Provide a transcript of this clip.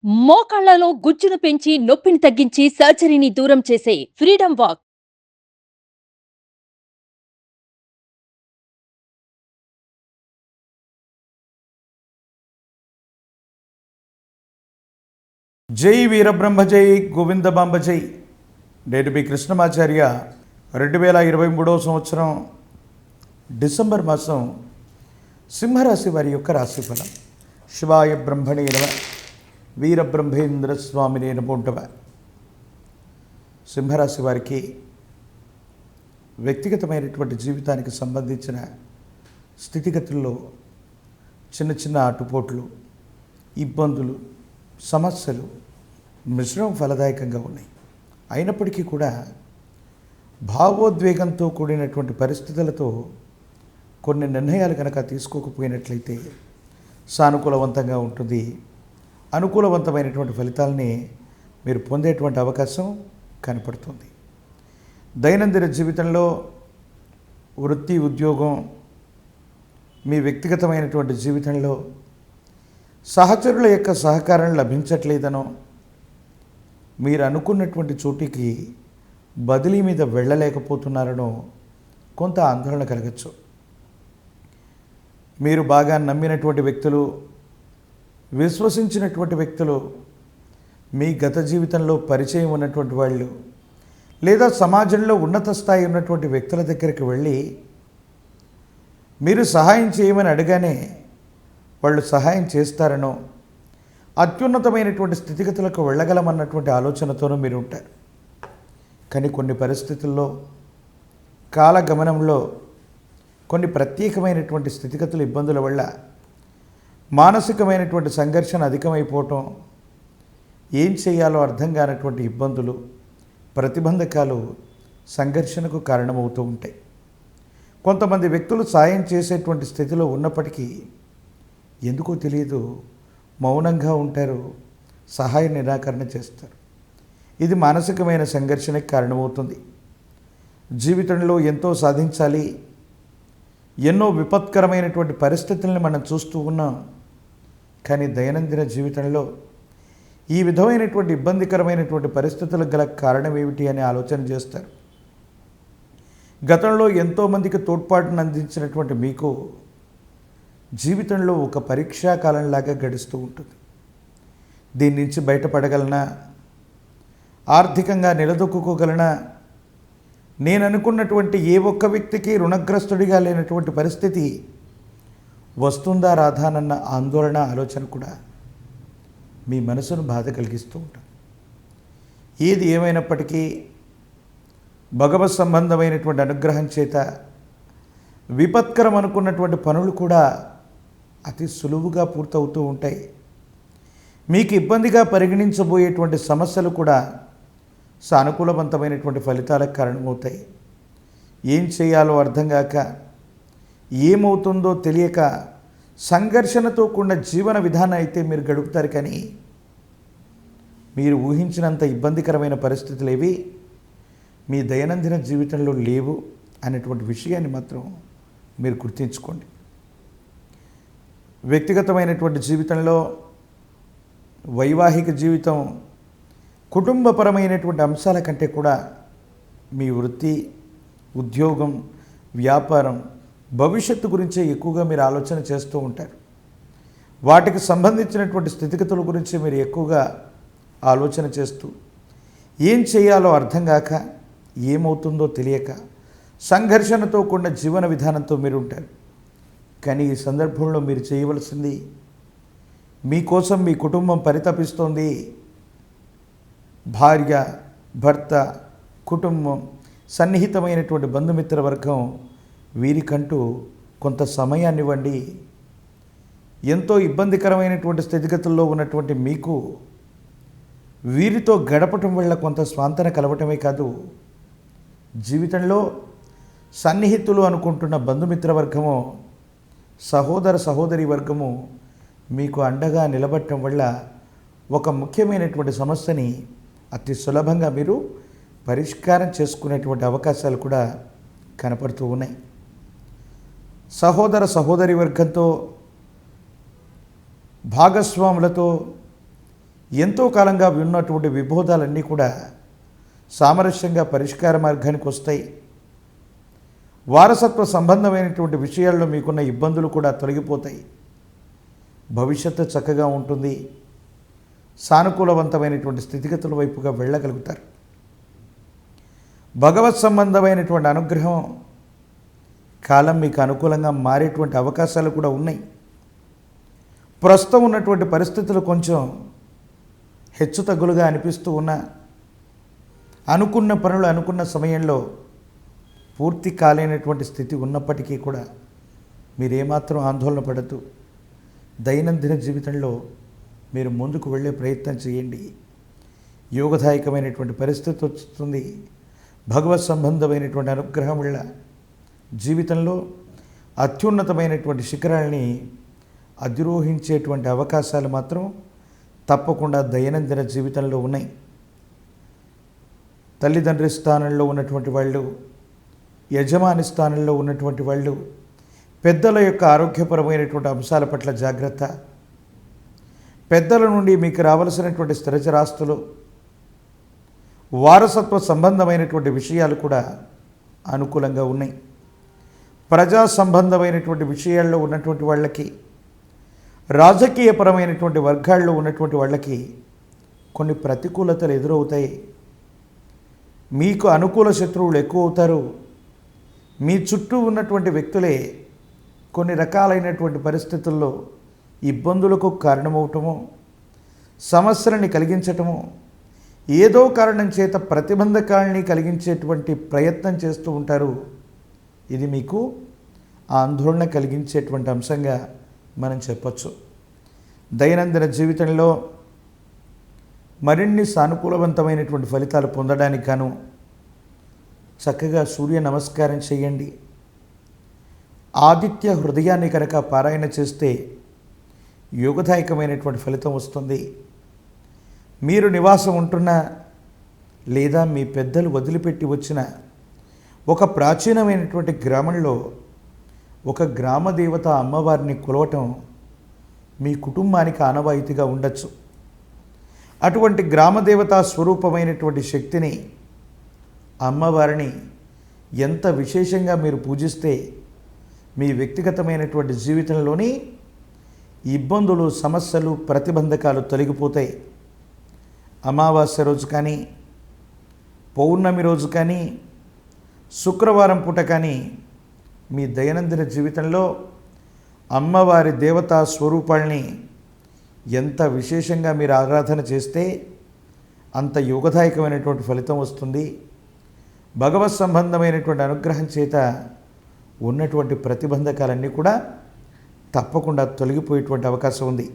మోకాళ్లలో గుజ్జును పెంచి నొప్పిని తగ్గించి సర్జరీని దూరం చేసే ఫ్రీడమ్ వాక్. జై వీరబ్రహ్మ జై గోవిందబాంబ జై. నేను మీ కృష్ణమాచార్య. 2023 సంవత్సరం డిసెంబర్ మాసం సింహరాశి వారి యొక్క రాశిఫలం. శివాయ బ్రహ్మణే నమః. వీరబ్రహ్మేంద్ర స్వామినే నమో నమః. సింహరాశి వారికి వ్యక్తిగతమైనటువంటి జీవితానికి సంబంధించిన స్థితిగతుల్లో చిన్న చిన్న ఆటుపోట్లు, ఇబ్బందులు, సమస్యలు మిశ్రమం ఫలదాయకంగా ఉన్నాయి. అయినప్పటికీ కూడా భావోద్వేగంతో కూడినటువంటి పరిస్థితులతో కొన్ని నిర్ణయాలు కనుక తీసుకోకపోయినట్లయితే సానుకూలవంతంగా ఉంటుంది. అనుకూలవంతమైనటువంటి ఫలితాలని మీరు పొందేటువంటి అవకాశం కనపడుతుంది. దైనందిన జీవితంలో వృత్తి, ఉద్యోగం, మీ వ్యక్తిగతమైనటువంటి జీవితంలో సహచరుల యొక్క సహకారం లభించట్లేదనో, మీరు అనుకున్నటువంటి చోటికి బదిలీ మీద వెళ్ళలేకపోతున్నారనో కొంత ఆందోళన కలగచ్చు. మీరు బాగా నమ్మినటువంటి వ్యక్తులు, విశ్వసించినటువంటి వ్యక్తులు, మీ గత జీవితంలో పరిచయం ఉన్నటువంటి వాళ్ళు, లేదా సమాజంలో ఉన్నత స్థాయి ఉన్నటువంటి వ్యక్తుల దగ్గరికి వెళ్ళి మీరు సహాయం చేయమని అడగానే వాళ్ళు సహాయం చేస్తారనో, అత్యున్నతమైనటువంటి స్థితిగతులకు వెళ్ళగలమన్నటువంటి ఆలోచనతోనూ మీరు ఉంటారు. కానీ కొన్ని పరిస్థితుల్లో, కాలగమనంలో కొన్ని ప్రత్యేకమైనటువంటి స్థితిగతుల ఇబ్బందుల వల్ల మానసికమైనటువంటి సంఘర్షణ అధికమైపోవటం, ఏం చేయాలో అర్థం కానటువంటి ఇబ్బందులు, ప్రతిబంధకాలు సంఘర్షణకు కారణమవుతూ ఉంటాయి. కొంతమంది వ్యక్తులు సాయం చేసేటువంటి స్థితిలో ఉన్నప్పటికీ ఎందుకో తెలియదు మౌనంగా ఉంటారు, సహాయ నిరాకరణ చేస్తారు. ఇది మానసికమైన సంఘర్షణకు కారణమవుతుంది. జీవితంలో ఎంతో సాధించాలి, ఎన్నో విపత్కరమైనటువంటి పరిస్థితులను మనం చూస్తూ ఉన్నాం. కానీ దైనందిన జీవితంలో ఈ విధమైనటువంటి ఇబ్బందికరమైనటువంటి పరిస్థితులకు గల కారణం ఏమిటి అని ఆలోచన చేస్తారు. గతంలో ఎంతోమందికి తోడ్పాటును అందించినటువంటి మీకు జీవితంలో ఒక పరీక్షా కాలంలాగా గడుస్తూ ఉంటుంది. దీని నుంచి బయటపడగలనా, ఆర్థికంగా నిలదొక్కుకోగలనా, నేను అనుకున్నటువంటి ఏ ఒక్క వ్యక్తికి రుణగ్రస్తుడిగా లేనటువంటి పరిస్థితి వస్తుందా రాధానన్న ఆందోళన, ఆలోచన కూడా మీ మనసును బాధ కలిగిస్తూ ఉంటుంది. ఏది ఏమైనప్పటికీ భగవత్ సంబంధమైనటువంటి అనుగ్రహం చేత విపత్కరం అనుకున్నటువంటి పనులు కూడా అతి సులువుగా పూర్తవుతూ ఉంటాయి. మీకు ఇబ్బందిగా పరిగణించబోయేటువంటి సమస్యలు కూడా సానుకూలవంతమైనటువంటి ఫలితాలకు కారణమవుతాయి. ఏం చేయాలో అర్థం కాక, ఏమవుతుందో తెలియక సంఘర్షణతో కూడిన జీవన విధానం అయితే మీరు గడుపుతారు. కానీ మీరు ఊహించినంత ఇబ్బందికరమైన పరిస్థితులు ఏవి మీ దైనందిన జీవితంలో లేవు అనేటువంటి విషయాన్ని మాత్రం మీరు గుర్తుంచుకోండి. వ్యక్తిగతమైనటువంటి జీవితంలో, వైవాహిక జీవితం, కుటుంబపరమైనటువంటి అంశాల కంటే కూడా మీ వృత్తి, ఉద్యోగం, వ్యాపారం, భవిష్యత్తు గురించే ఎక్కువగా మీరు ఆలోచన చేస్తూ ఉంటారు. వాటికి సంబంధించినటువంటి స్థితిగతుల గురించి మీరు ఎక్కువగా ఆలోచన చేస్తూ, ఏం చేయాలో అర్థం కాక, ఏమవుతుందో తెలియక సంఘర్షణతో కూడిన జీవన విధానంతో మీరు ఉంటారు. కానీ ఈ సందర్భంలో మీరు చేయవలసింది, మీకోసం మీ కుటుంబం పరితపిస్తోంది. భార్య, భర్త, కుటుంబం, సన్నిహితమైనటువంటి బంధుమిత్ర వర్గం, వీరికంటూ కొంత సమయాన్ని ఇవ్వండి. ఎంతో ఇబ్బందికరమైనటువంటి స్థితిగతుల్లో ఉన్నటువంటి మీకు వీరితో గడపటం వల్ల కొంత స్వాంతన కలవటమే కాదు, జీవితంలో సన్నిహితులు అనుకుంటున్న బంధుమిత్ర వర్గము, సహోదర సహోదరి వర్గము మీకు అండగా నిలబడటం వల్ల ఒక ముఖ్యమైనటువంటి సమస్యని అతి సులభంగా మీరు పరిష్కారం చేసుకునేటువంటి అవకాశాలు కూడా కనపడుతూ ఉన్నాయి. సహోదర సహోదరి వర్గంతో, భాగస్వాములతో ఎంతో కాలంగా ఉన్నటువంటి విభేదాలన్నీ కూడా సామరస్యంగా పరిష్కార మార్గానికి వస్తాయి. వారసత్వ సంబంధమైనటువంటి విషయాల్లో మీకున్న ఇబ్బందులు కూడా తొలగిపోతాయి. భవిష్యత్తు చక్కగా ఉంటుంది. సానుకూలవంతమైనటువంటి స్థితిగతుల వైపుగా వెళ్ళగలుగుతారు. భగవత్ సంబంధమైనటువంటి అనుగ్రహం కాలం మీకు అనుకూలంగా మారేటువంటి అవకాశాలు కూడా ఉన్నాయి. ప్రస్తుతం ఉన్నటువంటి పరిస్థితులు కొంచెం హెచ్చుతగ్గులుగా అనిపిస్తూ ఉన్నా అనుకున్న పనులు అనుకున్న సమయంలో పూర్తి కాలేనటువంటి స్థితి ఉన్నప్పటికీ కూడా మీరేమాత్రం ఆందోళన పడద్దు. దైనందిన జీవితంలో మీరు ముందుకు వెళ్ళే ప్రయత్నం చేయండి. యోగదాయకమైనటువంటి పరిస్థితి వస్తుంది. భగవత్ సంబంధమైనటువంటి అనుగ్రహం వల్ల జీవితంలో అత్యున్నతమైనటువంటి శిఖరాల్ని అధిరోహించేటువంటి అవకాశాలు మాత్రం తప్పకుండా దైనందిన జీవితంలో ఉన్నాయి. తల్లిదండ్రి స్థానంలో ఉన్నటువంటి వాళ్ళు, యజమాని స్థానంలో ఉన్నటువంటి వాళ్ళు, పెద్దల యొక్క ఆరోగ్యపరమైనటువంటి అంశాల పట్ల జాగ్రత్త. పెద్దల నుండి మీకు రావలసినటువంటి స్థిరచరాస్తులు, వారసత్వ సంబంధమైనటువంటి విషయాలు కూడా అనుకూలంగా ఉన్నాయి. ప్రజా సంబంధమైనటువంటి విషయాల్లో ఉన్నటువంటి వాళ్ళకి, రాజకీయపరమైనటువంటి వర్గాల్లో ఉన్నటువంటి వాళ్ళకి కొన్ని ప్రతికూలతలు ఎదురవుతాయి. మీకు అనుకూల శత్రువులు ఎక్కువ అవుతారు. మీ చుట్టూ ఉన్నటువంటి వ్యక్తులే కొన్ని రకాలైనటువంటి పరిస్థితుల్లో ఇబ్బందులకు కారణమవటము, సమస్యలని కలిగించటము, ఏదో కారణం చేత ప్రతిబంధకాలని కలిగించేటువంటి ప్రయత్నం చేస్తూ ఉంటారు. ఇది మీకు ఆందోళన కలిగించేటువంటి అంశంగా మనం చెప్పచ్చు. దైనందిన జీవితంలో మరిన్ని సానుకూలవంతమైనటువంటి ఫలితాలు పొందడానికి గాను చక్కగా సూర్య నమస్కారం చేయండి. ఆదిత్య హృదయాన్ని కనుక పారాయణ చేస్తే యోగదాయకమైనటువంటి ఫలితం వస్తుంది. మీరు నివాసం ఉంటున్న లేదా మీ పెద్దలు వదిలిపెట్టి వచ్చిన ఒక ప్రాచీనమైనటువంటి గ్రామంలో ఒక గ్రామ దేవత అమ్మవారిని కొలవటం మీ కుటుంబానికి ఆనవాయితీగా ఉండొచ్చు. అటువంటి గ్రామదేవతా స్వరూపమైనటువంటి శక్తిని, అమ్మవారిని ఎంత విశేషంగా మీరు పూజిస్తే మీ వ్యక్తిగతమైనటువంటి జీవితంలోని ఇబ్బందులు, సమస్యలు, ప్రతిబంధకాలు తొలగిపోతాయి. అమావాస్య రోజు కానీ, పౌర్ణమి రోజు కానీ, శుక్రవారం పూట కానీ మీ దైనందిన జీవితంలో అమ్మవారి దేవతా స్వరూపాల్ని ఎంత విశేషంగా మీరు ఆరాధన చేస్తే అంత యోగదాయకమైనటువంటి ఫలితం వస్తుంది. భగవత్ సంబంధమైనటువంటి అనుగ్రహం చేత ఉన్నటువంటి ప్రతిబంధకాలన్నీ కూడా తప్పకుండా తొలగిపోయేటువంటి అవకాశం ఉంది.